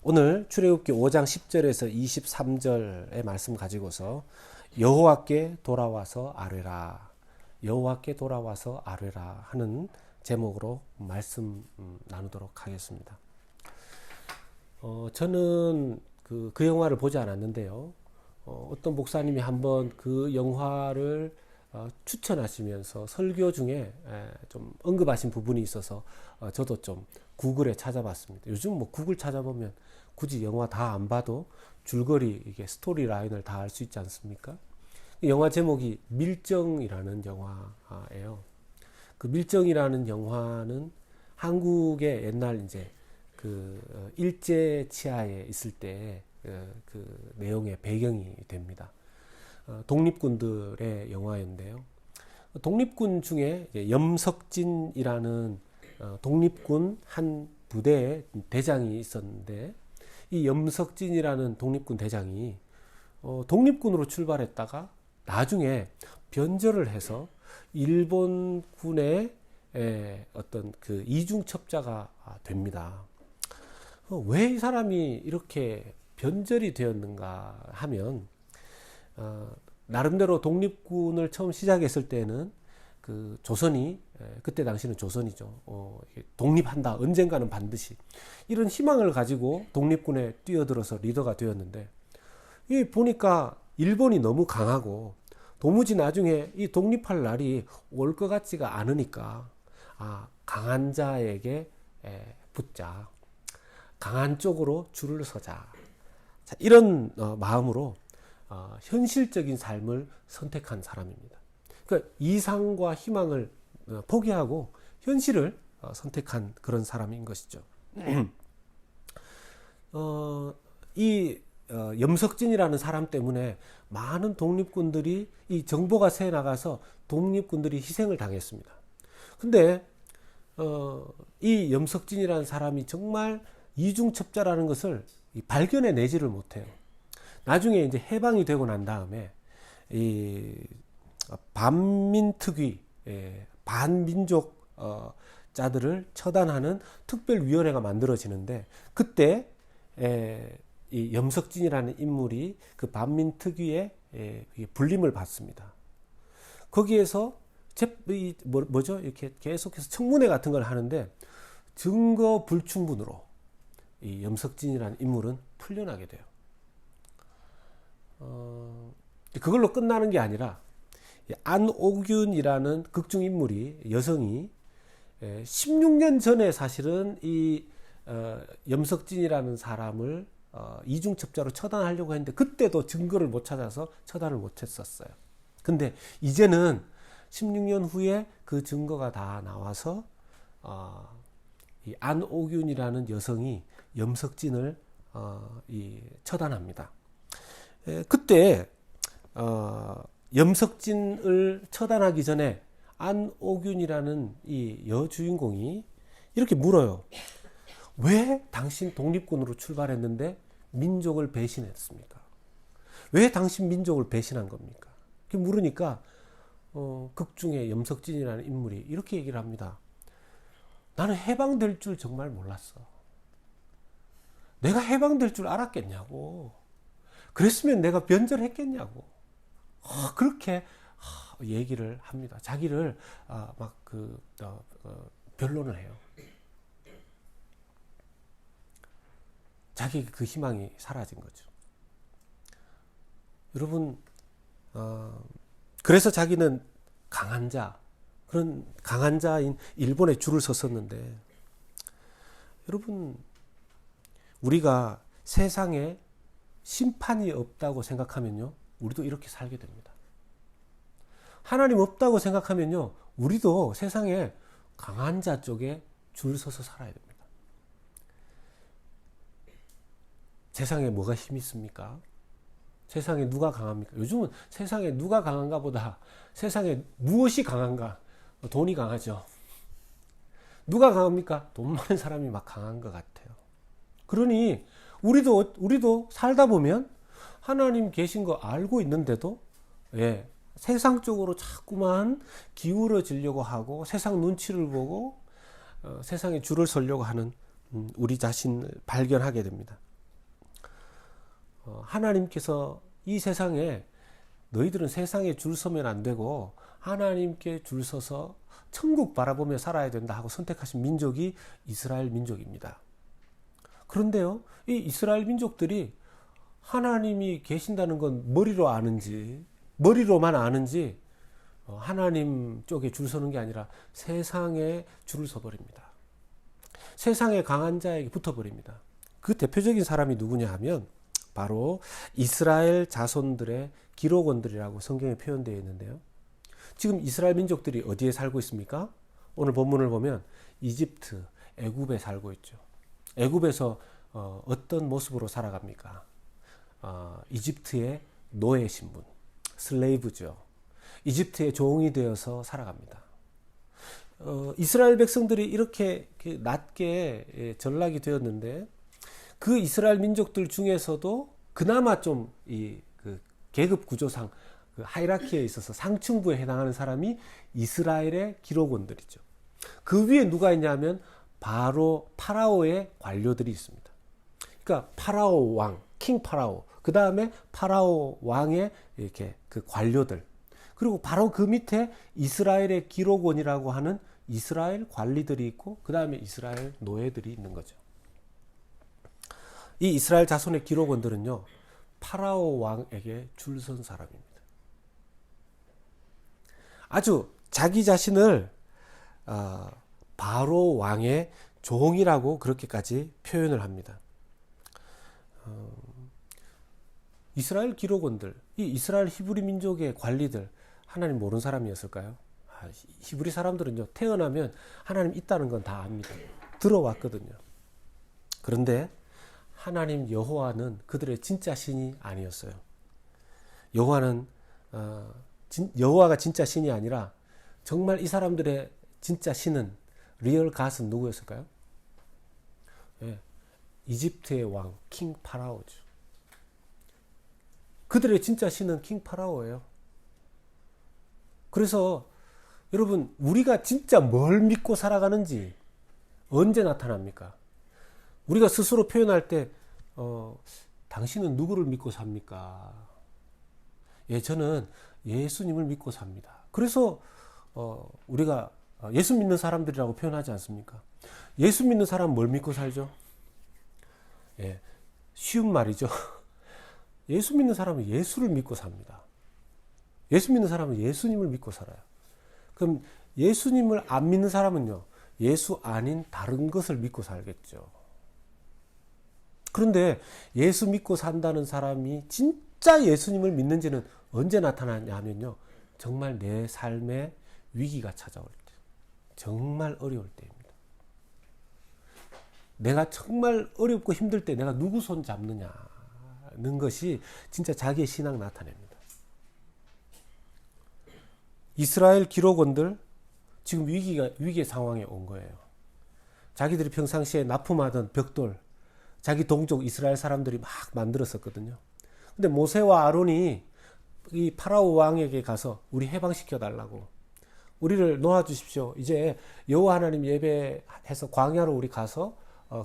오늘 출애굽기 5장 10절에서 23절의 말씀 가지고서 여호와께 돌아와서 아뢰라, 여호와께 돌아와서 아뢰라 하는 제목으로 말씀 나누도록 하겠습니다. 저는 그 영화를 보지 않았는데요. 어떤 목사님이 한번 그 영화를 추천하시면서 설교 중에 좀 언급하신 부분이 있어서 저도 좀 구글에 찾아봤습니다. 요즘 뭐 구글 찾아보면 굳이 영화 다 안 봐도 줄거리 이게 스토리 라인을 다 알 수 있지 않습니까? 영화 제목이 밀정이라는 영화예요. 그 밀정이라는 영화는 한국의 옛날 이제 그 일제 치하에 있을 때 그 내용의 배경이 됩니다. 독립군들의 영화인데요. 독립군 중에 염석진이라는 독립군 한 부대의 대장이 있었는데, 이 염석진이라는 독립군 대장이 독립군으로 출발했다가 나중에 변절을 해서 일본군의 어떤 그 이중첩자가 됩니다. 왜 이 사람이 이렇게 변절이 되었는가 하면, 나름대로 독립군을 처음 시작했을 때는 그 조선이, 그때 당시는 조선이죠. 독립한다, 언젠가는 반드시, 이런 희망을 가지고 독립군에 뛰어들어서 리더가 되었는데, 이 보니까 일본이 너무 강하고 도무지 나중에 이 독립할 날이 올 것 같지가 않으니까, 강한 자에게 붙자, 강한 쪽으로 줄을 서자, 자, 이런 마음으로 현실적인 삶을 선택한 사람입니다. 그러니까 이상과 희망을 포기하고 현실을 선택한 그런 사람인 것이죠. 염석진이라는 사람 때문에 많은 독립군들이, 이 정보가 새 나가서 독립군들이 희생을 당했습니다. 근데 이 염석진이라는 사람이 정말 이중첩자라는 것을 발견해 내지를 못해요. 나중에 이제 해방이 되고 난 다음에 이 반민특위, 반민족 자들을 처단하는 특별위원회가 만들어지는데, 그때 이 염석진이라는 인물이 그 반민특위에 불림을 받습니다. 거기에서 이렇게 계속해서 청문회 같은 걸 하는데, 증거 불충분으로 이 염석진이라는 인물은 풀려나게 돼요. 그걸로 끝나는 게 아니라 안옥윤이라는 극중 인물이, 여성이 16년 전에 사실은 이 염석진이라는 사람을 이중첩자로 처단하려고 했는데, 그때도 증거를 못 찾아서 처단을 못 했었어요. 근데 이제는 16년 후에 그 증거가 다 나와서 이 안옥윤이라는 여성이 염석진을 처단합니다. 그때 염석진을 처단하기 전에 안옥윤이라는 이 여주인공이 이렇게 물어요. 왜 당신 독립군으로 출발했는데 민족을 배신했습니까? 왜 당신 민족을 배신한 겁니까? 이렇게 물으니까 극중에 염석진이라는 인물이 이렇게 얘기를 합니다. 나는 해방될 줄 정말 몰랐어. 내가 해방될 줄 알았겠냐고. 그랬으면 내가 변절했겠냐고. 그렇게 얘기를 합니다. 자기를 변론을 해요. 자기 그 희망이 사라진 거죠. 여러분, 그래서 자기는 강한 자, 그런 강한 자인 일본에 줄을 섰었는데, 여러분, 우리가 세상에 심판이 없다고 생각하면요, 우리도 이렇게 살게 됩니다. 하나님 없다고 생각하면요, 우리도 세상에 강한 자 쪽에 줄 서서 살아야 됩니다. 세상에 뭐가 힘이 있습니까? 세상에 누가 강합니까? 요즘은 세상에 누가 강한가 보다 세상에 무엇이 강한가? 돈이 강하죠. 누가 강합니까? 돈 많은 사람이 막 강한 것 같아요. 그러니 우리도 살다 보면 하나님 계신 거 알고 있는데도 세상 쪽으로 자꾸만 기울어지려고 하고, 세상 눈치를 보고 세상에 줄을 서려고 하는 우리 자신을 발견하게 됩니다. 하나님께서 이 세상에 너희들은 세상에 줄 서면 안 되고 하나님께 줄 서서 천국 바라보며 살아야 된다 하고 선택하신 민족이 이스라엘 민족입니다. 그런데요, 이 이스라엘 민족들이 하나님이 계신다는 건 머리로만 아는지 하나님 쪽에 줄 서는 게 아니라 세상에 줄을 서버립니다. 세상의 강한 자에게 붙어버립니다. 그 대표적인 사람이 누구냐 하면 바로 이스라엘 자손들의 기록원들이라고 성경에 표현되어 있는데요. 지금 이스라엘 민족들이 어디에 살고 있습니까? 오늘 본문을 보면 이집트, 애굽에 살고 있죠. 애굽에서 어떤 모습으로 살아갑니까? 이집트의 노예 신분, 슬레이브죠. 이집트의 종이 되어서 살아갑니다. 이스라엘 백성들이 이렇게 낮게 전락이 되었는데 그 이스라엘 민족들 중에서도 그나마 좀 그 계급 구조상 그 하이라키에 있어서 상층부에 해당하는 사람이 이스라엘의 기록원들이죠. 그 위에 누가 있냐면 바로 파라오의 관료들이 있습니다. 그러니까 파라오 왕, 킹 파라오, 그 다음에 파라오 왕의 이렇게 그 관료들, 그리고 바로 그 밑에 이스라엘의 기록원이라고 하는 이스라엘 관리들이 있고 그 다음에 이스라엘 노예들이 있는 거죠. 이 이스라엘 자손의 기록원들은요, 파라오 왕에게 줄선 사람입니다. 아주 자기 자신을 바로 왕의 종이라고 그렇게까지 표현을 합니다. 이스라엘 기록원들, 이 이스라엘 히브리 민족의 관리들, 하나님 모르는 사람이었을까요? 히브리 사람들은요, 태어나면 하나님 있다는 건 다 압니다. 들어왔거든요. 그런데 하나님 여호와는 그들의 진짜 신이 아니었어요. 여호와가 진짜 신이 아니라 정말 이 사람들의 진짜 신은, 리얼 갓은 누구였을까요? 예, 이집트의 왕 킹 파라오죠. 그들의 진짜 신은 킹 파라오예요. 그래서 여러분, 우리가 진짜 뭘 믿고 살아가는지 언제 나타납니까? 우리가 스스로 표현할 때 당신은 누구를 믿고 삽니까? 예, 저는 예수님을 믿고 삽니다. 그래서 우리가 예수 믿는 사람들이라고 표현하지 않습니까? 예수 믿는 사람은 뭘 믿고 살죠? 예, 쉬운 말이죠. 예수 믿는 사람은 예수를 믿고 삽니다. 예수 믿는 사람은 예수님을 믿고 살아요. 그럼 예수님을 안 믿는 사람은요, 예수 아닌 다른 것을 믿고 살겠죠. 그런데 예수 믿고 산다는 사람이 진짜 예수님을 믿는지는 언제 나타나냐 하면요, 정말 내 삶에 위기가 찾아올 때, 정말 어려울 때입니다. 내가 정말 어렵고 힘들 때 내가 누구 손 잡느냐는 것이 진짜 자기의 신앙 나타냅니다. 이스라엘 기록원들 지금 위기의 상황에 온 거예요. 자기들이 평상시에 납품하던 벽돌, 자기 동족 이스라엘 사람들이 막 만들었었거든요. 근데 모세와 아론이 이 파라오 왕에게 가서 우리 해방시켜 달라고, 우리를 놓아주십시오. 이제 여호와 하나님 예배해서 광야로 우리 가서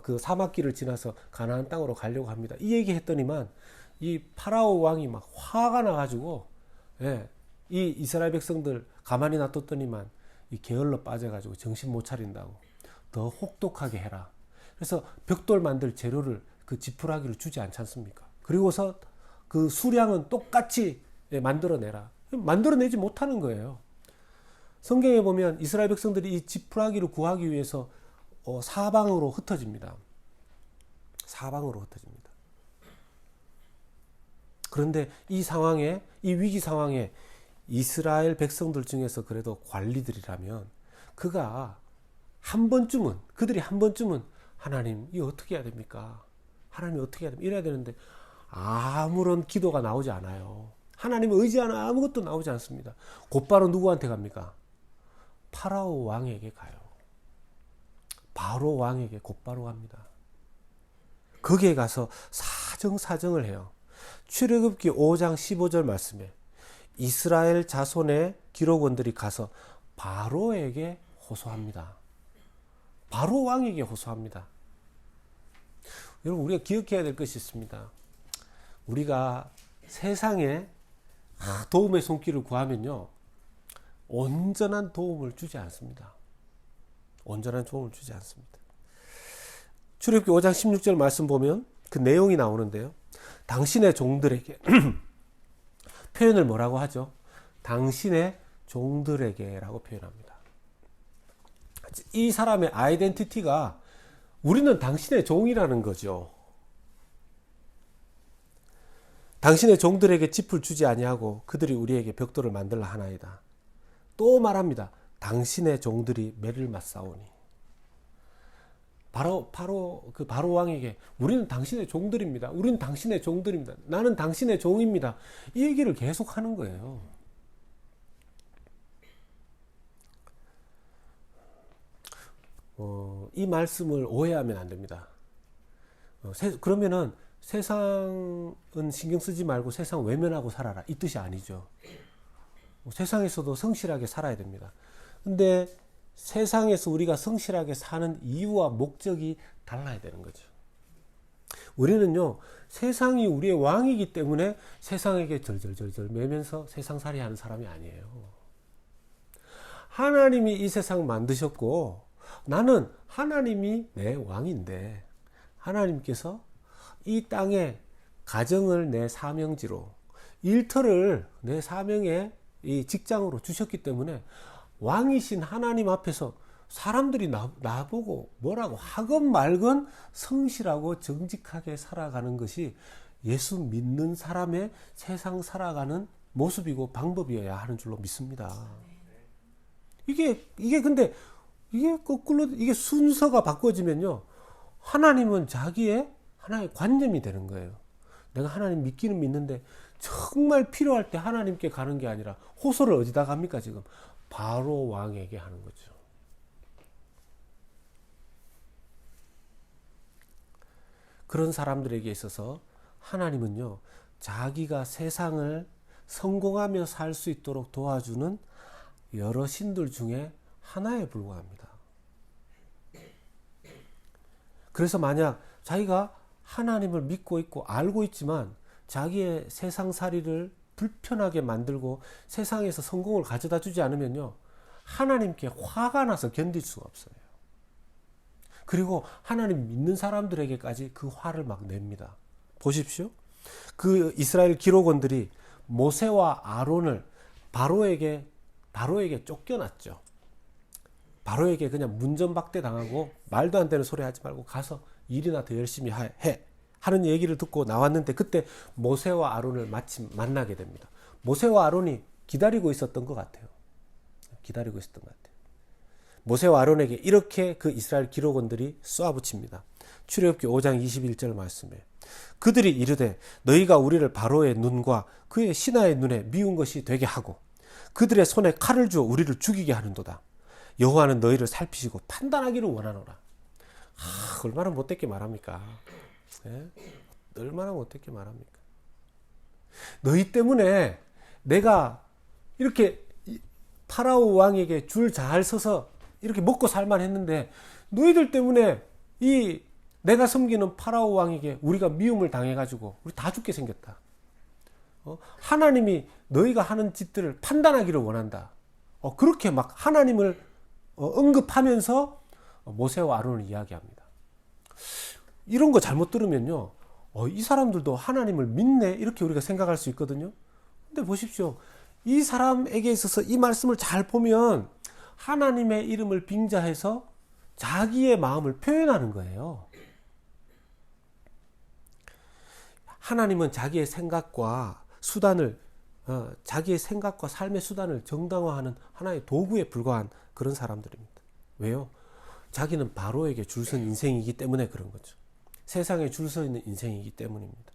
그 사막길을 지나서 가나안 땅으로 가려고 합니다. 이 얘기 했더니만 이 파라오 왕이 막 화가 나가지고, 예, 이 이스라엘 백성들 가만히 놔뒀더니만 이 게을러 빠져가지고 정신 못 차린다고, 더 혹독하게 해라. 그래서 벽돌 만들 재료를, 그 지푸라기를 주지 않지 않습니까? 그리고서 그 수량은 똑같이 만들어내라. 만들어내지 못하는 거예요. 성경에 보면 이스라엘 백성들이 이 지푸라기를 구하기 위해서 사방으로 흩어집니다. 사방으로 흩어집니다. 그런데 이 상황에, 이 위기 상황에 이스라엘 백성들 중에서 그래도 관리들이라면 그들이 한 번쯤은 하나님, 이거 어떻게 해야 됩니까? 하나님 어떻게 해야 됩니까? 이래야 되는데 아무런 기도가 나오지 않아요. 하나님을 의지하는 아무것도 나오지 않습니다. 곧바로 누구한테 갑니까? 파라오 왕에게 가요. 바로 왕에게 곧바로 갑니다. 거기에 가서 사정을 해요. 출애굽기 5장 15절 말씀에 이스라엘 자손의 기록원들이 가서 바로에게 호소합니다. 바로 왕에게 호소합니다. 여러분, 우리가 기억해야 될 것이 있습니다. 우리가 세상에 도움의 손길을 구하면요, 온전한 도움을 주지 않습니다. 온전한 도움을 주지 않습니다. 출애굽기 5장 16절 말씀 보면 그 내용이 나오는데요. 당신의 종들에게 표현을 뭐라고 하죠? 당신의 종들에게라고 표현합니다. 이 사람의 아이덴티티가 우리는 당신의 종이라는 거죠. 당신의 종들에게 짚을 주지 아니하고 그들이 우리에게 벽돌을 만들라 하나이다. 또 말합니다. 당신의 종들이 매를 맞사오니. 바로 왕에게 우리는 당신의 종들입니다. 우리는 당신의 종들입니다. 나는 당신의 종입니다. 이 얘기를 계속 하는 거예요. 이 말씀을 오해하면 안 됩니다. 그러면은 세상은 신경 쓰지 말고 세상 외면하고 살아라, 이 뜻이 아니죠. 세상에서도 성실하게 살아야 됩니다. 근데 세상에서 우리가 성실하게 사는 이유와 목적이 달라야 되는 거죠. 우리는요, 세상이 우리의 왕이기 때문에 세상에게 절절절절 매면서 세상살이 하는 사람이 아니에요. 하나님이 이 세상 만드셨고 나는 하나님이 내 왕인데 하나님께서 이 땅에 가정을 내 사명지로, 일터를 내 사명의 이 직장으로 주셨기 때문에 왕이신 하나님 앞에서 사람들이 나보고 뭐라고 하건 말건 성실하고 정직하게 살아가는 것이 예수 믿는 사람의 세상 살아가는 모습이고 방법이어야 하는 줄로 믿습니다. 근데 이게 거꾸로 이게 순서가 바꿔지면요, 하나님은 자기의 하나의 관념이 되는 거예요. 내가 하나님 믿기는 믿는데 정말 필요할 때 하나님께 가는 게 아니라 호소를 어디다 갑니까? 지금 바로 왕에게 하는 거죠. 그런 사람들에게 있어서 하나님은요, 자기가 세상을 성공하며 살 수 있도록 도와주는 여러 신들 중에 하나에 불과합니다. 그래서 만약 자기가 하나님을 믿고 있고 알고 있지만 자기의 세상살이를 불편하게 만들고 세상에서 성공을 가져다 주지 않으면요, 하나님께 화가 나서 견딜 수가 없어요. 그리고 하나님 믿는 사람들에게까지 그 화를 막 냅니다. 보십시오. 그 이스라엘 기록원들이 모세와 아론을 바로에게 쫓겨났죠. 바로에게 그냥 문전박대 당하고 말도 안 되는 소리 하지 말고 가서 일이나 더 열심히 해 하는 얘기를 듣고 나왔는데, 그때 모세와 아론을 마침 만나게 됩니다. 모세와 아론이 기다리고 있었던 것 같아요. 모세와 아론에게 이렇게 그 이스라엘 기록원들이 쏘아붙입니다. 출애굽기 5장 21절 말씀에 그들이 이르되 너희가 우리를 바로의 눈과 그의 신하의 눈에 미운 것이 되게 하고 그들의 손에 칼을 주어 우리를 죽이게 하는도다. 여호와는 너희를 살피시고 판단하기를 원하노라. 얼마나 못되게 말합니까? 네? 얼마나 못되게 말합니까? 너희 때문에 내가 이렇게 파라오 왕에게 줄 잘 서서 이렇게 먹고 살만 했는데 너희들 때문에 이 내가 섬기는 파라오 왕에게 우리가 미움을 당해가지고 우리 다 죽게 생겼다. 하나님이 너희가 하는 짓들을 판단하기를 원한다. 그렇게 막 하나님을 언급하면서 모세와 아론을 이야기합니다. 이런 거 잘못 들으면요, 이 사람들도 하나님을 믿네 이렇게 우리가 생각할 수 있거든요. 근데 보십시오, 이 사람에게 있어서 이 말씀을 잘 보면 하나님의 이름을 빙자해서 자기의 마음을 표현하는 거예요. 하나님은 자기의 생각과 수단을 자기의 생각과 삶의 수단을 정당화하는 하나의 도구에 불과한 그런 사람들입니다. 왜요? 자기는 바로에게 줄 선 인생이기 때문에 그런 거죠. 세상에 줄 서 있는 인생이기 때문입니다.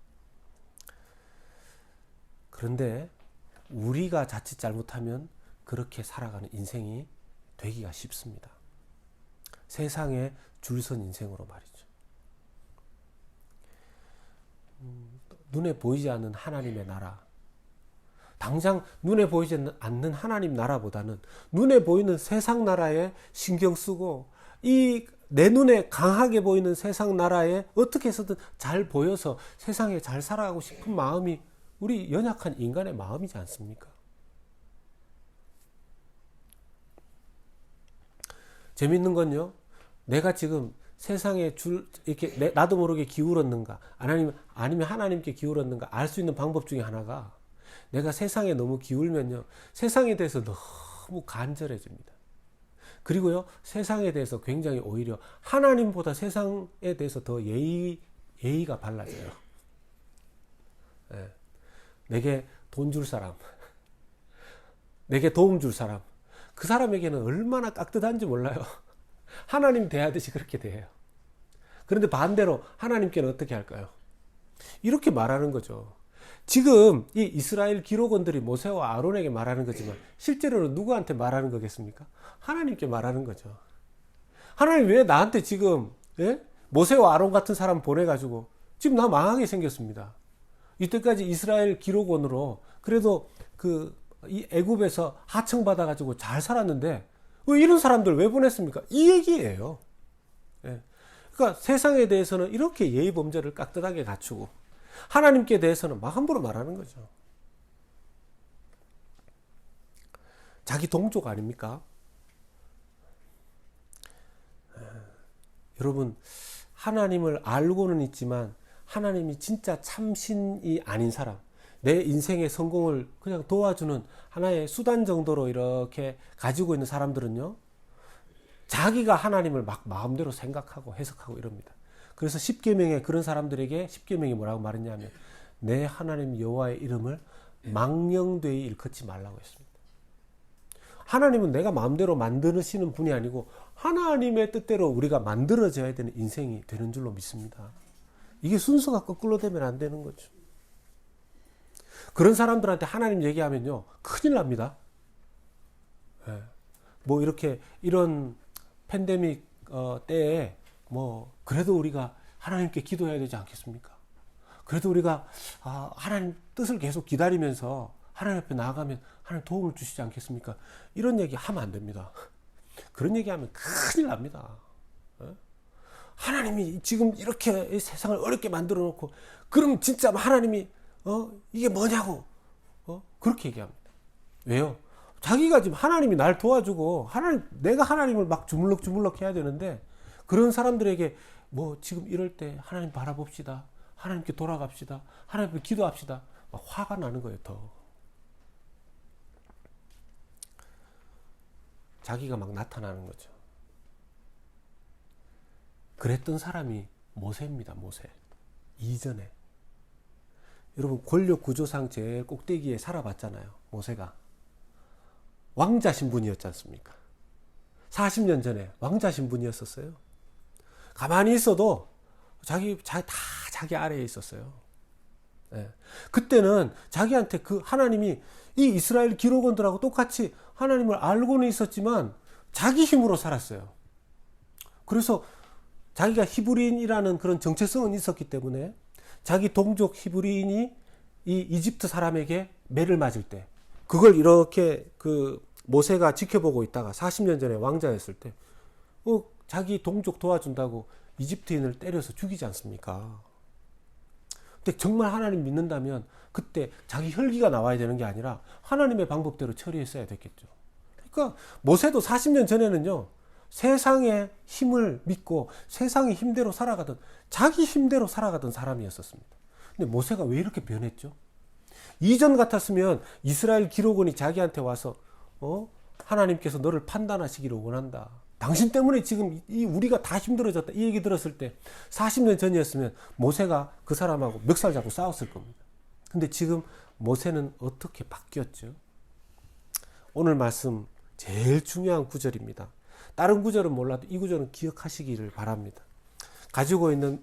그런데 우리가 자칫 잘못하면 그렇게 살아가는 인생이 되기가 쉽습니다. 세상에 줄 선 인생으로 말이죠. 눈에 보이지 않는 하나님의 나라, 당장 눈에 보이지 않는 하나님 나라보다는 눈에 보이는 세상 나라에 신경 쓰고 이 내 눈에 강하게 보이는 세상 나라에 어떻게 해서든 잘 보여서 세상에 잘 살아가고 싶은 마음이 우리 연약한 인간의 마음이지 않습니까? 재밌는 건요, 내가 지금 세상에 이렇게 나도 모르게 기울었는가, 아니면 하나님께 기울었는가 알 수 있는 방법 중에 하나가, 내가 세상에 너무 기울면요, 세상에 대해서 너무 간절해집니다. 그리고요, 세상에 대해서 굉장히 오히려 하나님보다 세상에 대해서 더 예의가 발라져요. 네. 내게 돈 줄 사람, 내게 도움 줄 사람, 그 사람에게는 얼마나 깍듯한지 몰라요. 하나님 대하듯이 그렇게 대해요. 그런데 반대로 하나님께는 어떻게 할까요? 이렇게 말하는 거죠. 지금 이 이스라엘 기록원들이 모세와 아론에게 말하는 거지만 실제로는 누구한테 말하는 거겠습니까? 하나님께 말하는 거죠. 하나님 왜 나한테 지금 모세와 아론 같은 사람 보내가지고 지금 나 망하게 생겼습니다. 이때까지 이스라엘 기록원으로 그래도 이 애굽에서 하청받아가지고 잘 살았는데 왜 이런 사람들 왜 보냈습니까? 이 얘기예요. 그러니까 세상에 대해서는 이렇게 예의 범죄를 깍듯하게 갖추고 하나님께 대해서는 막 함부로 말하는 거죠. 자기 동족 아닙니까? 여러분, 하나님을 알고는 있지만 하나님이 진짜 참신이 아닌 사람, 내 인생의 성공을 그냥 도와주는 하나의 수단 정도로 이렇게 가지고 있는 사람들은요, 자기가 하나님을 막 마음대로 생각하고 해석하고 이럽니다. 그래서 십계명에 그런 사람들에게 십계명이 뭐라고 말했냐면, 내 하나님 여호와의 이름을 망령되이 일컫지 말라고 했습니다. 하나님은 내가 마음대로 만드시는 분이 아니고 하나님의 뜻대로 우리가 만들어져야 되는 인생이 되는 줄로 믿습니다. 이게 순서가 거꾸로 되면 안 되는 거죠. 그런 사람들한테 하나님 얘기하면요, 큰일 납니다. 뭐 이런 팬데믹 때에 그래도 우리가 하나님께 기도해야 되지 않겠습니까? 그래도 우리가 하나님 뜻을 계속 기다리면서 하나님 앞에 나아가면 하나님 도움을 주시지 않겠습니까? 이런 얘기 하면 안 됩니다. 그런 얘기하면 큰일 납니다. 하나님이 지금 이렇게 세상을 어렵게 만들어 놓고, 그럼 진짜 하나님이 이게 뭐냐고 그렇게 얘기합니다. 왜요? 자기가 지금 하나님이 날 도와주고 내가 하나님을 막 주물럭주물럭 해야 되는데, 그런 사람들에게 지금 이럴 때 하나님 바라봅시다, 하나님께 돌아갑시다, 하나님께 기도합시다, 막 화가 나는 거예요. 더 자기가 막 나타나는 거죠. 그랬던 사람이 모세입니다. 모세 이전에. 여러분, 권력 구조상 제일 꼭대기에 살아봤잖아요. 모세가 왕자 신분이었지 않습니까? 40년 전에 왕자 신분이었었어요. 가만히 있어도 다 자기 아래에 있었어요. 그때는 자기한테 하나님이 이 이스라엘 기록원들하고 똑같이 하나님을 알고는 있었지만 자기 힘으로 살았어요. 그래서 자기가 히브리인이라는 그런 정체성은 있었기 때문에 자기 동족 히브리인이 이 이집트 사람에게 매를 맞을 때, 그걸 이렇게 모세가 지켜보고 있다가 40년 전에 왕자였을 때 자기 동족 도와준다고 이집트인을 때려서 죽이지 않습니까? 근데 정말 하나님 믿는다면 그때 자기 혈기가 나와야 되는 게 아니라 하나님의 방법대로 처리했어야 됐겠죠. 그러니까 모세도 40년 전에는요, 세상의 힘을 믿고 세상의 힘대로 살아가던, 자기 힘대로 살아가던 사람이었었습니다. 근데 모세가 왜 이렇게 변했죠? 이전 같았으면 이스라엘 기록원이 자기한테 와서 하나님께서 너를 판단하시기를 원한다, 당신 때문에 지금 우리가 다 힘들어졌다, 이 얘기 들었을 때 40년 전이었으면 모세가 그 사람하고 멱살 잡고 싸웠을 겁니다. 근데 지금 모세는 어떻게 바뀌었죠? 오늘 말씀 제일 중요한 구절입니다. 다른 구절은 몰라도 이 구절은 기억하시기를 바랍니다. 가지고 있는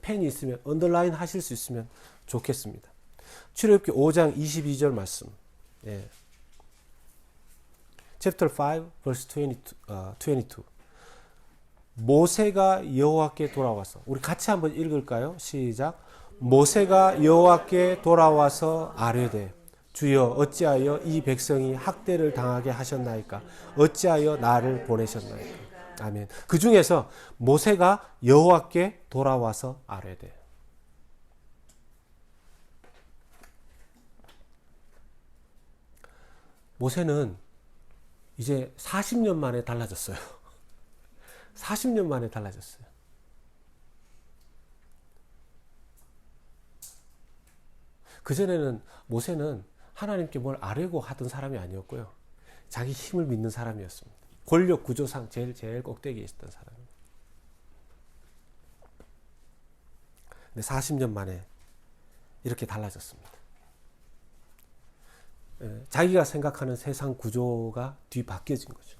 펜이 있으면 언더라인 하실 수 있으면 좋겠습니다. 출애굽기 5장 22절 말씀. Chapter 5, verse 22. 모세가 여호와께 돌아와서, 우리 같이 한번 읽을까요? 시작. 모세가 여호와께 돌아와서 아뢰되, 주여 어찌하여 이 백성이 학대를 당하게 하셨나이까? 어찌하여 나를 보내셨나이까? 아멘. 그 중에서 모세가 여호와께 돌아와서 아뢰되. 모세는 이제 40년 만에 달라졌어요. 40년 만에 달라졌어요. 그전에는 모세는 하나님께 뭘 아뢰고 하던 사람이 아니었고요. 자기 힘을 믿는 사람이었습니다. 권력 구조상 제일 꼭대기에 있었던 사람입니다. 근데 40년 만에 이렇게 달라졌습니다. 자기가 생각하는 세상 구조가 뒤바뀌어진 거죠.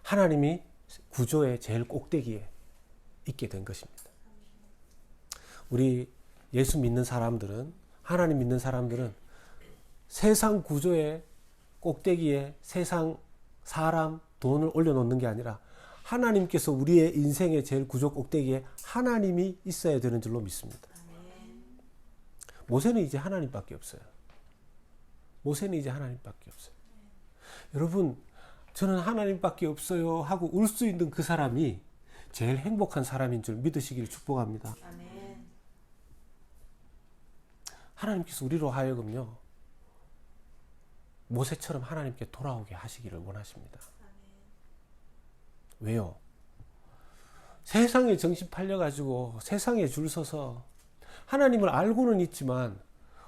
하나님이 구조의 제일 꼭대기에 있게 된 것입니다. 우리 예수 믿는 사람들은, 하나님 믿는 사람들은 세상 구조의 꼭대기에 세상, 사람, 돈을 올려놓는 게 아니라 하나님께서 우리의 인생의 제일 구조 꼭대기에 하나님이 있어야 되는 줄로 믿습니다. 모세는 이제 하나님밖에 없어요. 모세는 이제 하나님밖에 없어요. 여러분, 저는 하나님밖에 없어요 하고 울 수 있는 그 사람이 제일 행복한 사람인 줄 믿으시기를 축복합니다. 아멘. 하나님께서 우리로 하여금요, 모세처럼 하나님께 돌아오게 하시기를 원하십니다. 아멘. 왜요? 세상에 정신 팔려가지고 세상에 줄 서서 하나님을 알고는 있지만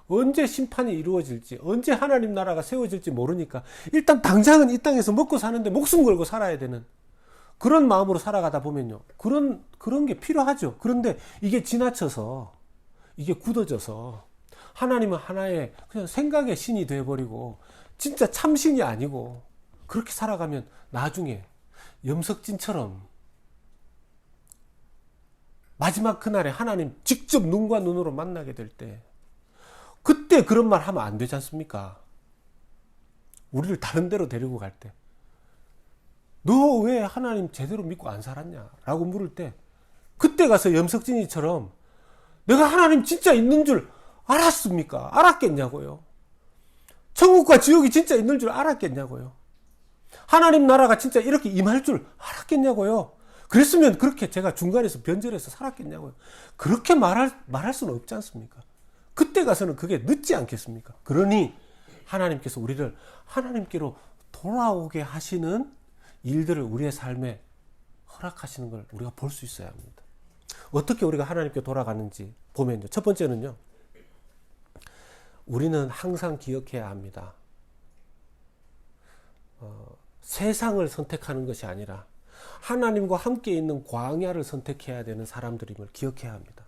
언제 심판이 이루어질지, 언제 하나님 나라가 세워질지 모르니까 일단 당장은 이 땅에서 먹고 사는데 목숨 걸고 살아야 되는 그런 마음으로 살아가다 보면요, 그런 게 필요하죠. 그런데 이게 지나쳐서, 이게 굳어져서 하나님은 하나의 그냥 생각의 신이 되어버리고 진짜 참신이 아니고 그렇게 살아가면 나중에 염석진처럼 마지막 그날에 하나님 직접 눈과 눈으로 만나게 될 때 그때 그런 말 하면 안 되지 않습니까? 우리를 다른 데로 데리고 갈 때 너 왜 하나님 제대로 믿고 안 살았냐? 라고 물을 때 그때 가서 염석진이처럼 내가 하나님 진짜 있는 줄 알았습니까? 알았겠냐고요? 천국과 지옥이 진짜 있는 줄 알았겠냐고요? 하나님 나라가 진짜 이렇게 임할 줄 알았겠냐고요? 그랬으면 그렇게 제가 중간에서 변절해서 살았겠냐고요? 그렇게 말할 수는 없지 않습니까? 그때 가서는 그게 늦지 않겠습니까? 그러니 하나님께서 우리를 하나님께로 돌아오게 하시는 일들을 우리의 삶에 허락하시는 걸 우리가 볼 수 있어야 합니다. 어떻게 우리가 하나님께 돌아가는지 보면요. 첫 번째는요, 우리는 항상 기억해야 합니다. 세상을 선택하는 것이 아니라 하나님과 함께 있는 광야를 선택해야 되는 사람들임을 기억해야 합니다.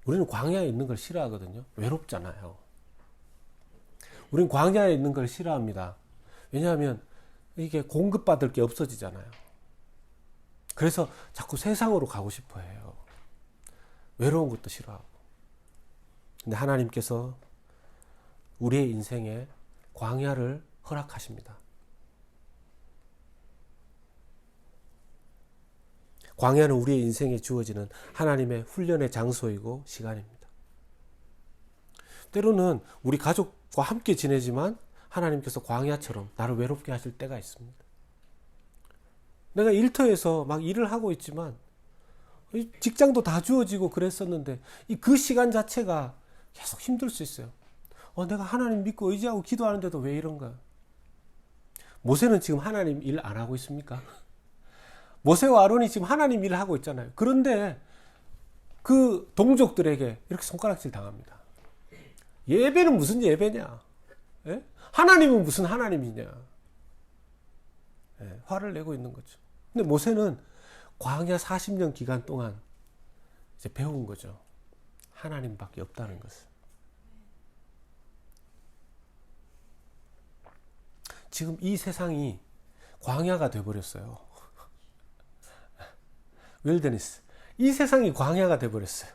우리는 광야에 있는 걸 싫어하거든요. 외롭잖아요. 우리는 광야에 있는 걸 싫어합니다. 왜냐하면 이게 공급받을 게 없어지잖아요. 그래서 자꾸 세상으로 가고 싶어 해요. 외로운 것도 싫어하고. 근데 하나님께서 우리의 인생에 광야를 허락하십니다. 광야는 우리의 인생에 주어지는 하나님의 훈련의 장소이고 시간입니다. 때로는 우리 가족과 함께 지내지만 하나님께서 광야처럼 나를 외롭게 하실 때가 있습니다. 내가 일터에서 막 일을 하고 있지만 직장도 다 주어지고 그랬었는데 그 시간 자체가 계속 힘들 수 있어요. 내가 하나님 믿고 의지하고 기도하는데도 왜 이런가? 모세는 지금 하나님 일 안 하고 있습니까? 모세와 아론이 지금 하나님 일을 하고 있잖아요. 그런데 그 동족들에게 이렇게 손가락질 당합니다. 예배는 무슨 예배냐? 예? 하나님은 무슨 하나님이냐? 예, 화를 내고 있는 거죠. 근데 모세는 광야 40년 기간 동안 이제 배운 거죠. 하나님밖에 없다는 것을. 지금 이 세상이 광야가 돼버렸어요. 윌더니스. 이 세상이 광야가 돼버렸어요.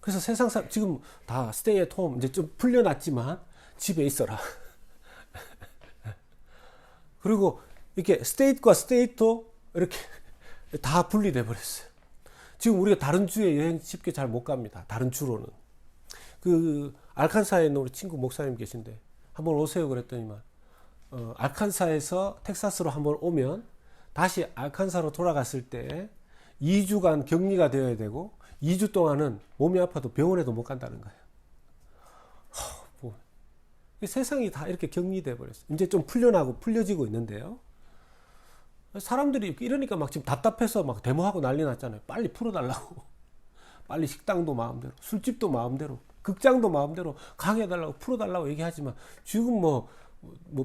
그래서 세상 사람 지금 다 스테이 앳 홈 이제 좀 풀려났지만 집에 있어라. 그리고 이렇게 스테이트과 스테이트 이렇게 다 분리돼 버렸어요. 지금 우리가 다른 주에 여행 쉽게 잘 못 갑니다. 다른 주로는. 그 알칸사에 있는 우리 친구 목사님 계신데 한번 오세요 그랬더니만 알칸사에서 텍사스로 한번 오면 다시 알칸사로 돌아갔을 때 2주간 격리가 되어야 되고 2주 동안은 몸이 아파도 병원에도 못 간다는 거예요. 세상이 다 이렇게 격리돼 버렸어요. 이제 좀 풀려지고 있는데요. 사람들이 이러니까 막 지금 답답해서 막 데모하고 난리 났잖아요. 빨리 풀어달라고. 빨리 식당도 마음대로, 술집도 마음대로, 극장도 마음대로 가게 해달라고, 풀어달라고 얘기하지만 지금 뭐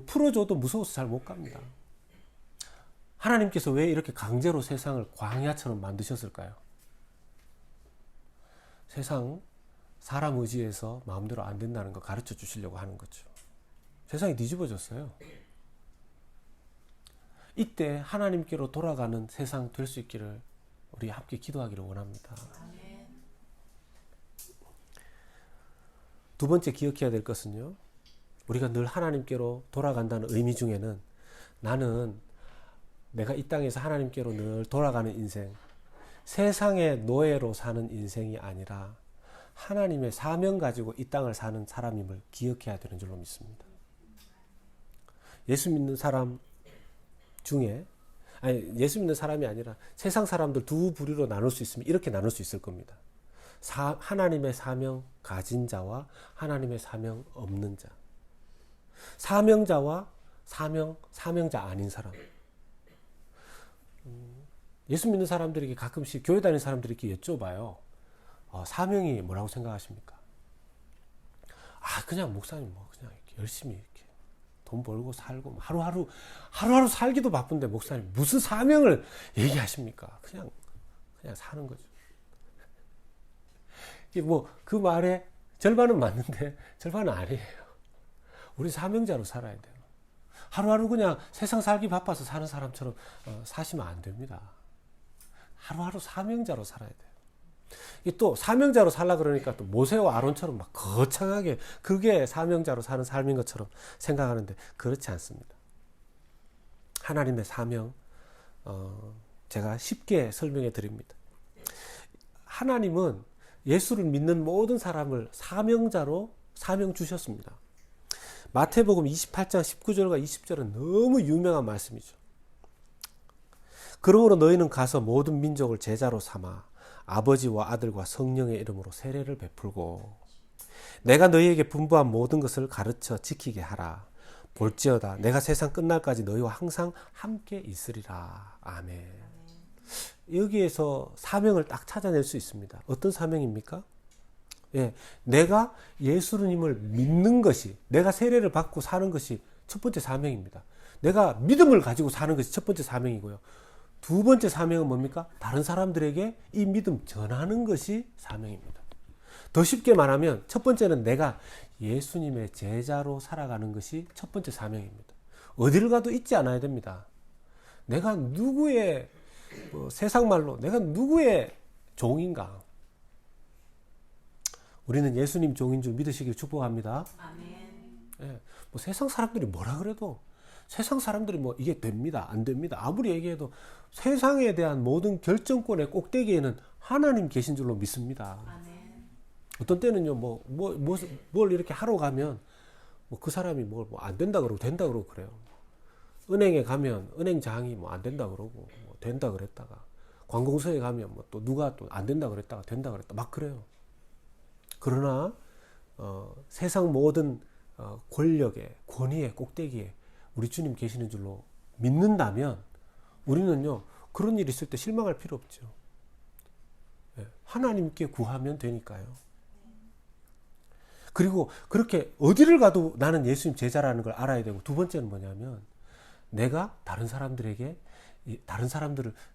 풀어줘도 무서워서 잘 못 갑니다. 하나님께서 왜 이렇게 강제로 세상을 광야처럼 만드셨을까요? 세상 사람 의지에서 마음대로 안 된다는 거 가르쳐 주시려고 하는 거죠. 세상이 뒤집어졌어요. 이때 하나님께로 돌아가는 세상 될 수 있기를 우리 함께 기도하기를 원합니다. 두 번째 기억해야 될 것은요. 우리가 늘 하나님께로 돌아간다는 의미 중에는 나는 내가 이 땅에서 하나님께로 늘 돌아가는 인생, 세상의 노예로 사는 인생이 아니라 하나님의 사명 가지고 이 땅을 사는 사람임을 기억해야 되는 줄로 믿습니다. 예수 믿는 사람 중에 예수 믿는 사람이 아니라 세상 사람들 두 부류로 나눌 수 있으면 이렇게 나눌 수 있을 겁니다. 하나님의 사명 가진 자와 하나님의 사명 없는 자. 사명자와 사명자 아닌 사람. 예수 믿는 사람들에게 가끔씩 교회 다니는 사람들이 이렇게 여쭤봐요. 사명이 뭐라고 생각하십니까? 그냥 목사님 그냥 이렇게 열심히 이렇게 돈 벌고 살고 하루하루 살기도 바쁜데 목사님 무슨 사명을 얘기하십니까? 그냥 사는 거죠. 그 말에 절반은 맞는데 절반은 아니에요. 우리 사명자로 살아야 돼요. 하루하루 그냥 세상 살기 바빠서 사는 사람처럼 사시면 안 됩니다. 하루하루 사명자로 살아야 돼요. 또 사명자로 살라 그러니까 또 모세와 아론처럼 막 거창하게 그게 사명자로 사는 삶인 것처럼 생각하는데 그렇지 않습니다. 하나님의 사명 제가 쉽게 설명해 드립니다. 하나님은 예수를 믿는 모든 사람을 사명자로 사명 주셨습니다. 마태복음 28장 19절과 20절은 너무 유명한 말씀이죠. 그러므로 너희는 가서 모든 민족을 제자로 삼아 아버지와 아들과 성령의 이름으로 세례를 베풀고 내가 너희에게 분부한 모든 것을 가르쳐 지키게 하라. 볼지어다 내가 세상 끝날까지 너희와 항상 함께 있으리라. 아멘. 여기에서 사명을 딱 찾아낼 수 있습니다. 어떤 사명입니까? 내가 예수님을 믿는 것이, 내가 세례를 받고 사는 것이 첫 번째 사명입니다. 내가 믿음을 가지고 사는 것이 첫 번째 사명이고요. 두 번째 사명은 뭡니까? 다른 사람들에게 이 믿음 전하는 것이 사명입니다. 더 쉽게 말하면 첫 번째는 내가 예수님의 제자로 살아가는 것이 첫 번째 사명입니다. 어디를 가도 잊지 않아야 됩니다. 내가 누구의 세상 말로 내가 누구의 종인가? 우리는 예수님 종인 줄 믿으시길 축복합니다. 아멘. 세상 사람들이 뭐라 그래도 세상 사람들이 이게 됩니다, 안 됩니다. 아무리 얘기해도 세상에 대한 모든 결정권의 꼭대기에는 하나님 계신 줄로 믿습니다. 아멘. 어떤 때는요, 뭘 이렇게 하러 가면 그 사람이 안 된다 그러고 된다 그러고 그래요. 은행에 가면 은행장이 안 된다 그러고 된다 그랬다가 관공서에 가면 또 누가 또 안 된다 그랬다가 된다 그랬다 막 그래요. 그러나 세상 모든 권력의 권위의 꼭대기에 우리 주님 계시는 줄로 믿는다면 우리는요 그런 일 있을 때 실망할 필요 없죠. 하나님께 구하면 되니까요. 그리고 그렇게 어디를 가도 나는 예수님 제자라는 걸 알아야 되고, 두 번째는 뭐냐면 내가 다른 사람들을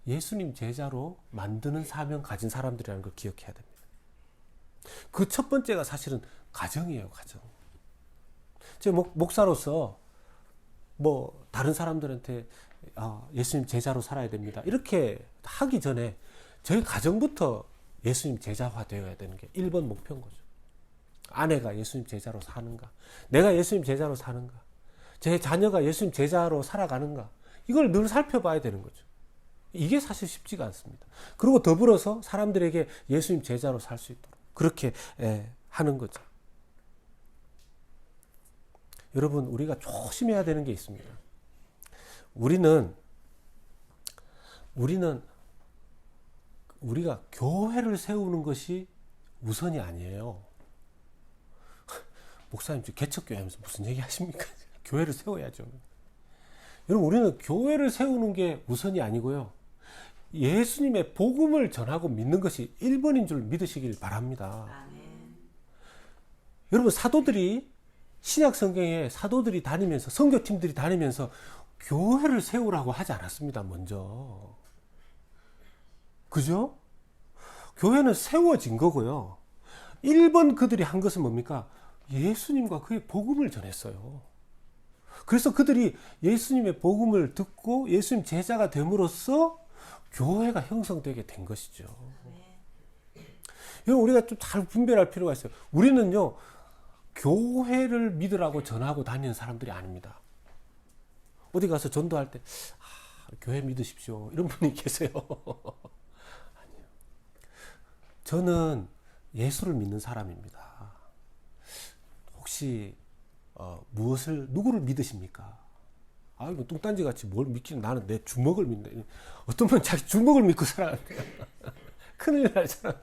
예수님 제자로 만드는 사명 가진 사람들이라는 걸 기억해야 됩니다. 그 첫 번째가 사실은 가정이에요, 가정. 제가 목사로서 다른 사람들한테 예수님 제자로 살아야 됩니다, 이렇게 하기 전에 저희 가정부터 예수님 제자화 되어야 되는 게 1번 목표인 거죠. 아내가 예수님 제자로 사는가, 내가 예수님 제자로 사는가, 제 자녀가 예수님 제자로 살아가는가, 이걸 늘 살펴봐야 되는 거죠. 이게 사실 쉽지가 않습니다. 그리고 더불어서 사람들에게 예수님 제자로 살 수 있도록 그렇게 하는 거죠. 여러분, 우리가 조심해야 되는 게 있습니다. 우리가 교회를 세우는 것이 우선이 아니에요. 목사님, 저 개척교회 하면서 무슨 얘기 하십니까? 교회를 세워야죠. 여러분, 우리는 교회를 세우는 게 우선이 아니고요. 예수님의 복음을 전하고 믿는 것이 1번인 줄 믿으시길 바랍니다. 아멘. 여러분, 신약 성경에 사도들이 다니면서, 선교팀들이 다니면서 교회를 세우라고 하지 않았습니다, 먼저. 그죠? 교회는 세워진 거고요. 1번 그들이 한 것은 뭡니까? 예수님과 그의 복음을 전했어요. 그래서 그들이 예수님의 복음을 듣고 예수님 제자가 됨으로써 교회가 형성되게 된 것이죠. 여러분, 우리가 좀 잘 분별할 필요가 있어요. 우리는요, 교회를 믿으라고 전하고 다니는 사람들이 아닙니다. 어디 가서 전도할 때, 교회 믿으십시오, 이런 분이 계세요. 아니요. 저는 예수를 믿는 사람입니다. 혹시 누구를 믿으십니까? 뭐 뚱딴지 같이 뭘 믿기는, 나는 내 주먹을 믿는다. 어떤 분은 자기 주먹을 믿고 살아갑니다. 큰일 날잖아.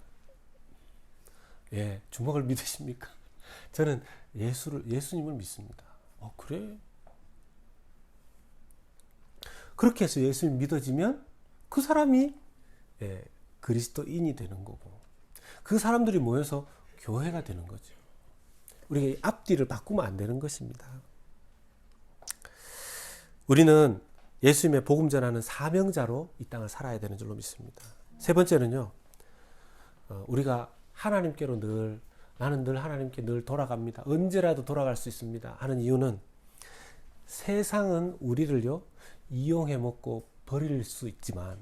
예, 주먹을 믿으십니까? 저는 예수님을 믿습니다. 그래? 그렇게 해서 예수님 믿어지면 그 사람이 그리스도인이 되는 거고, 그 사람들이 모여서 교회가 되는 거죠. 우리가 이 앞뒤를 바꾸면 안 되는 것입니다. 우리는 예수님의 복음 전하는 사명자로 이 땅을 살아야 되는 줄로 믿습니다. 세 번째는요, 우리가 하나님께로 나는 늘 하나님께 늘 돌아갑니다, 언제라도 돌아갈 수 있습니다 하는 이유는, 세상은 우리를요 이용해 먹고 버릴 수 있지만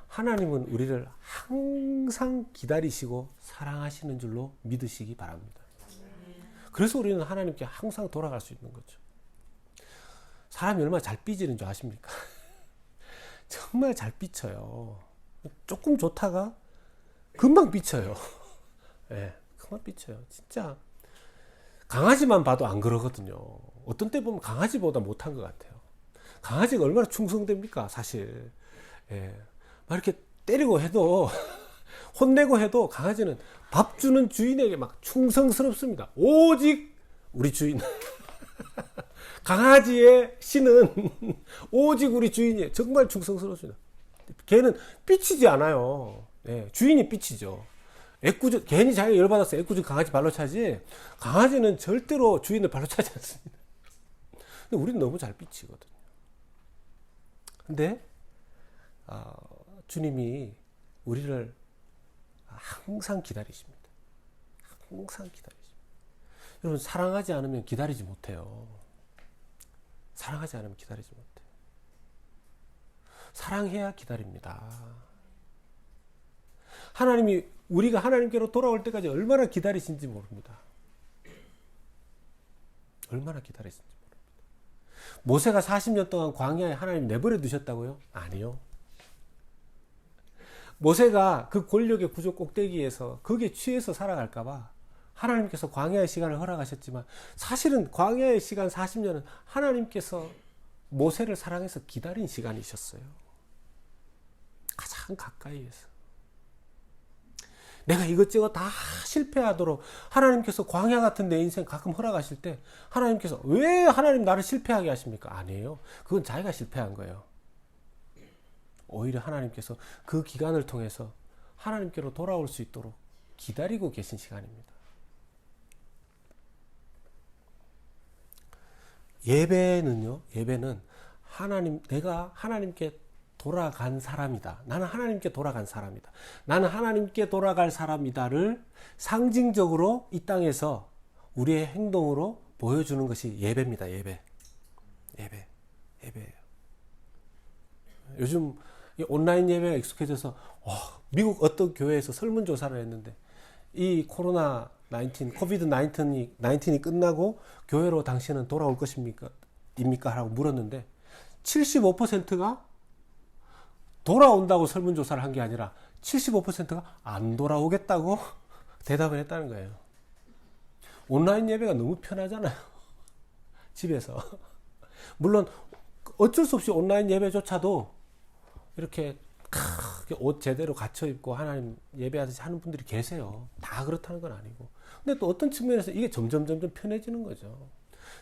하나님은 우리를 항상 기다리시고 사랑하시는 줄로 믿으시기 바랍니다. 그래서 우리는 하나님께 항상 돌아갈 수 있는 거죠. 사람이 얼마나 잘 삐지는 줄 아십니까? 정말 잘 삐쳐요. 조금 좋다가 금방 삐쳐요. 네, 금방 삐쳐요. 진짜 강아지만 봐도 안 그러거든요. 어떤 때 보면 강아지보다 못한 것 같아요. 강아지가 얼마나 충성됩니까, 사실. 예. 막 이렇게 때리고 해도 혼내고 해도 강아지는 밥 주는 주인에게 막 충성스럽습니다. 오직 우리 주인. 강아지의 신은 오직 우리 주인이에요. 정말 충성스럽습니다. 걔는 삐치지 않아요. 예, 주인이 삐치죠. 괜히 자기가 열받아서 애꿎은 강아지 발로 차지, 강아지는 절대로 주인을 발로 차지 않습니다. 근데 우리는 너무 잘 삐치거든요. 근데 주님이 우리를 항상 기다리십니다. 항상 기다리십니다. 여러분, 사랑하지 않으면 기다리지 못해요. 사랑하지 않으면 기다리지 못해요. 사랑해야 기다립니다. 하나님이 우리가 하나님께로 돌아올 때까지 얼마나 기다리신지 모릅니다. 얼마나 기다리신지 모릅니다. 모세가 40년 동안 광야에 하나님 내버려 두셨다고요? 아니요. 모세가 그 권력의 구조 꼭대기에서 거기에 취해서 살아갈까봐 하나님께서 광야의 시간을 허락하셨지만, 사실은 광야의 시간 40년은 하나님께서 모세를 사랑해서 기다린 시간이셨어요. 가장 가까이에서. 내가 이것저것 다 실패하도록 하나님께서 광야 같은 내 인생 가끔 허락하실 때, 하나님께서 왜 하나님 나를 실패하게 하십니까? 아니에요. 그건 자기가 실패한 거예요. 오히려 하나님께서 그 기간을 통해서 하나님께로 돌아올 수 있도록 기다리고 계신 시간입니다. 예배는 내가 하나님께 돌아간 사람이다. 나는 하나님께 돌아간 사람이다. 나는 하나님께 돌아갈 사람이다를 상징적으로 이 땅에서 우리의 행동으로 보여주는 것이 예배입니다. 예배예요. 요즘 온라인 예배가 익숙해져서 미국 어떤 교회에서 설문조사를 했는데, 이 코비드 19이 끝나고 교회로 당신은 돌아올 것입니까? 하고 물었는데 75%가 돌아온다고 설문조사를 한 게 아니라 75%가 안 돌아오겠다고 대답을 했다는 거예요. 온라인 예배가 너무 편하잖아요. 집에서. 물론 어쩔 수 없이 온라인 예배조차도 이렇게 옷 제대로 갖춰 입고 하나님 예배하듯이 하는 분들이 계세요. 다 그렇다는 건 아니고. 근데 또 어떤 측면에서 이게 점점 편해지는 거죠.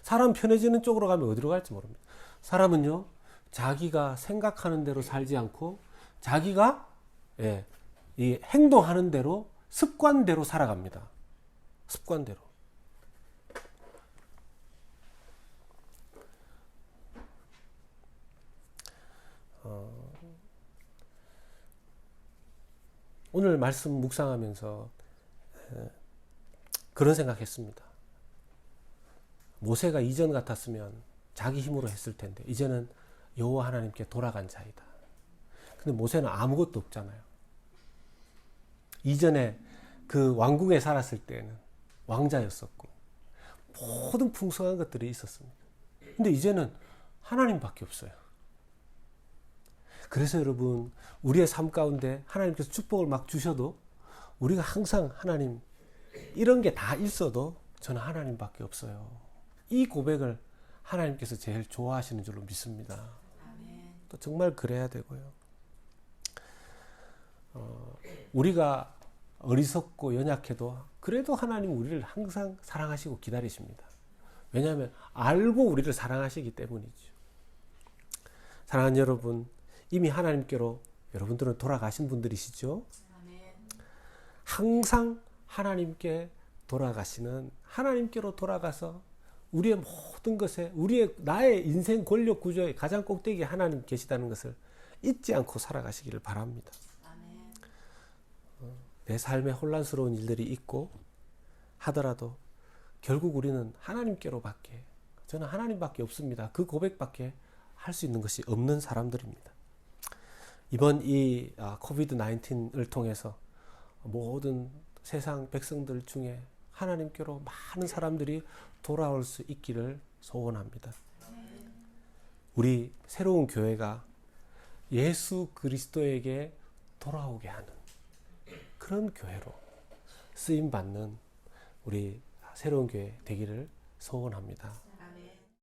사람 편해지는 쪽으로 가면 어디로 갈지 모릅니다. 사람은요, 자기가 생각하는 대로 살지 않고 자기가 이 행동하는 대로 습관대로 살아갑니다. 습관대로. 오늘 말씀 묵상하면서 그런 생각했습니다. 모세가 이전 같았으면 자기 힘으로 했을 텐데 이제는 여호와 하나님께 돌아간 자이다. 근데 모세는 아무것도 없잖아요. 이전에 그 왕궁에 살았을 때는 왕자였었고 모든 풍성한 것들이 있었습니다. 근데 이제는 하나님밖에 없어요. 그래서 여러분, 우리의 삶 가운데 하나님께서 축복을 막 주셔도 우리가 항상 하나님, 이런 게 다 있어도 저는 하나님밖에 없어요. 이 고백을 하나님께서 제일 좋아하시는 줄로 믿습니다. 또 정말 그래야 되고요. 우리가 어리석고 연약해도 그래도 하나님 우리를 항상 사랑하시고 기다리십니다. 왜냐하면 알고 우리를 사랑하시기 때문이죠. 사랑하는 여러분, 이미 하나님께로 여러분들은 돌아가신 분들이시죠? 항상 하나님께 돌아가시는, 하나님께로 돌아가서 우리의 모든 것에, 나의 인생 권력 구조의 가장 꼭대기에 하나님 계시다는 것을 잊지 않고 살아가시기를 바랍니다. 내 삶에 혼란스러운 일들이 있고 하더라도 결국 우리는 하나님께로밖에, 저는 하나님밖에 없습니다. 그 고백밖에 할 수 있는 것이 없는 사람들입니다. 이번 이 코비드 19을 통해서 모든 세상 백성들 중에 하나님께로 많은 사람들이 돌아올 수 있기를 소원합니다. 우리 새로운 교회가 예수 그리스도에게 돌아오게 하는 그런 교회로 쓰임받는 우리 새로운 교회 되기를 소원합니다.